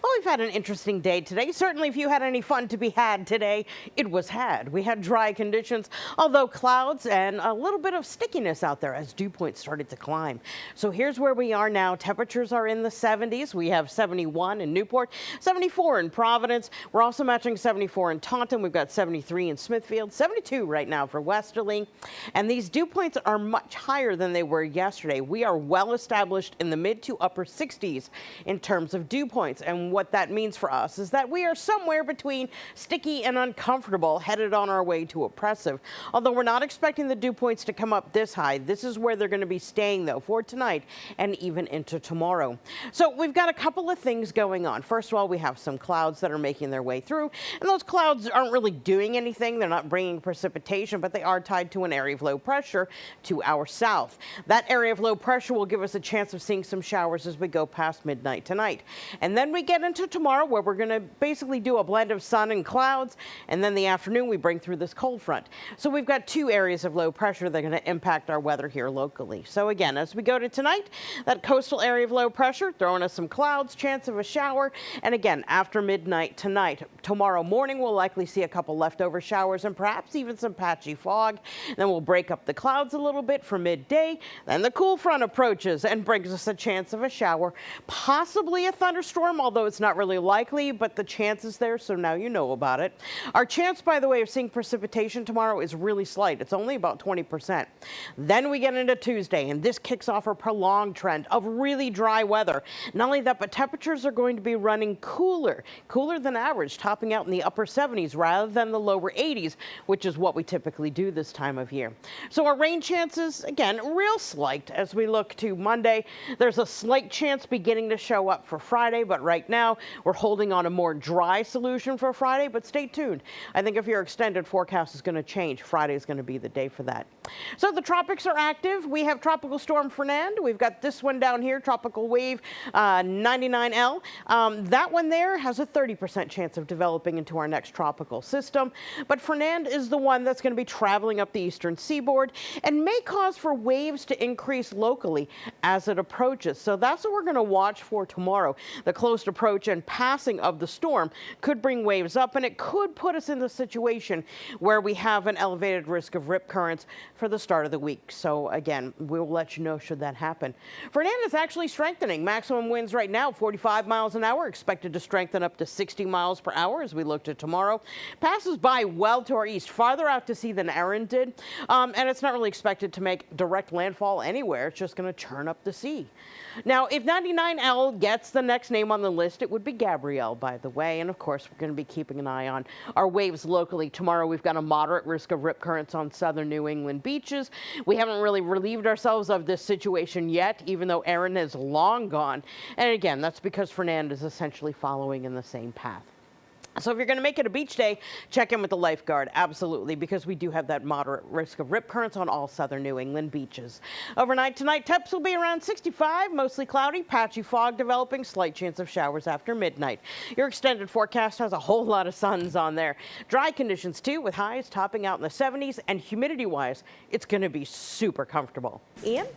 Well, we've had an interesting day today. Certainly, if you had any fun to be had today, it was had. We had dry conditions, although clouds and a little bit of stickiness out there as dew points started to climb. So here's where we are now. Temperatures are in the 70s. We have 71 in Newport, 74 in Providence. We're also matching 74 in Taunton. We've got 73 in Smithfield, 72 right now for Westerly. And these dew points are much higher than they were yesterday. We are well established in the mid to upper 60s in terms of dew points. And what that means for us is that we are somewhere between sticky and uncomfortable, headed on our way to oppressive. Although we're not expecting the dew points to come up this high, this is where they're going to be staying, though, for tonight and even into tomorrow. So we've got a couple of things going on. First of all, we have some clouds that are making their way through, and those clouds aren't really doing anything. They're not bringing precipitation, but they are tied to an area of low pressure to our south. That area of low pressure will give us a chance of seeing some showers as we go past midnight tonight. And then we get into tomorrow, where we're going to basically do a blend of sun and clouds, and then the afternoon we bring through this cold front. So we've got two areas of low pressure that are going to impact our weather here locally. So again, as we go to tonight, that coastal area of low pressure throwing us some clouds, chance of a shower, and again, after midnight tonight, tomorrow morning we'll likely see a couple leftover showers and perhaps even some patchy fog. Then we'll break up the clouds a little bit for midday. Then the cool front approaches and brings us a chance of a shower, possibly a thunderstorm, although it's not really likely, but the chance is there, so now you know about it. Our chance, by the way, of seeing precipitation tomorrow is really slight. It's only about 20%. Then we get into Tuesday, and this kicks off a prolonged trend of really dry weather. Not only that, but temperatures are going to be running cooler than average, topping out in the upper 70s rather than the lower 80s, which is what we typically do this time of year. So our rain chances, again, real slight as we look to Monday. There's a slight chance beginning to show up for Friday, but right now we're holding on a more dry solution for Friday, but stay tuned. I think if your extended forecast is going to change, Friday is going to be the day for that. So the tropics are active. We have Tropical Storm Fernand. We've got this one down here, Tropical Wave 99L. That one there has a 30% chance of developing into our next tropical system. But Fernand is the one that's going to be traveling up the eastern seaboard and may cause for waves to increase locally as it approaches. So that's what we're going to watch for tomorrow. The close approach and passing of the storm could bring waves up, and it could put us in the situation where we have an elevated risk of rip currents for the start of the week. So again, we'll let you know should that happen. Fernand is actually strengthening. Maximum winds right now 45 miles an hour, expected to strengthen up to 60 miles per hour as we look to tomorrow. Passes by well to our east, farther out to sea than Erin did, and it's not really expected to make direct landfall anywhere. It's just going to churn up the sea. Now, if 99L gets the next name on the list, it would be Gabrielle, by the way. And of course, we're going to be keeping an eye on our waves locally. Tomorrow, we've got a moderate risk of rip currents on southern New England beaches. We haven't really relieved ourselves of this situation yet, even though Erin is long gone. And again, that's because Fernand is essentially following in the same path. So if you're going to make it a beach day, check in with the lifeguard, absolutely, because we do have that moderate risk of rip currents on all southern New England beaches. Overnight tonight, temps will be around 65, mostly cloudy, patchy fog developing, slight chance of showers after midnight. Your extended forecast has a whole lot of suns on there. Dry conditions, too, with highs topping out in the 70s, and humidity-wise, it's going to be super comfortable. Ian?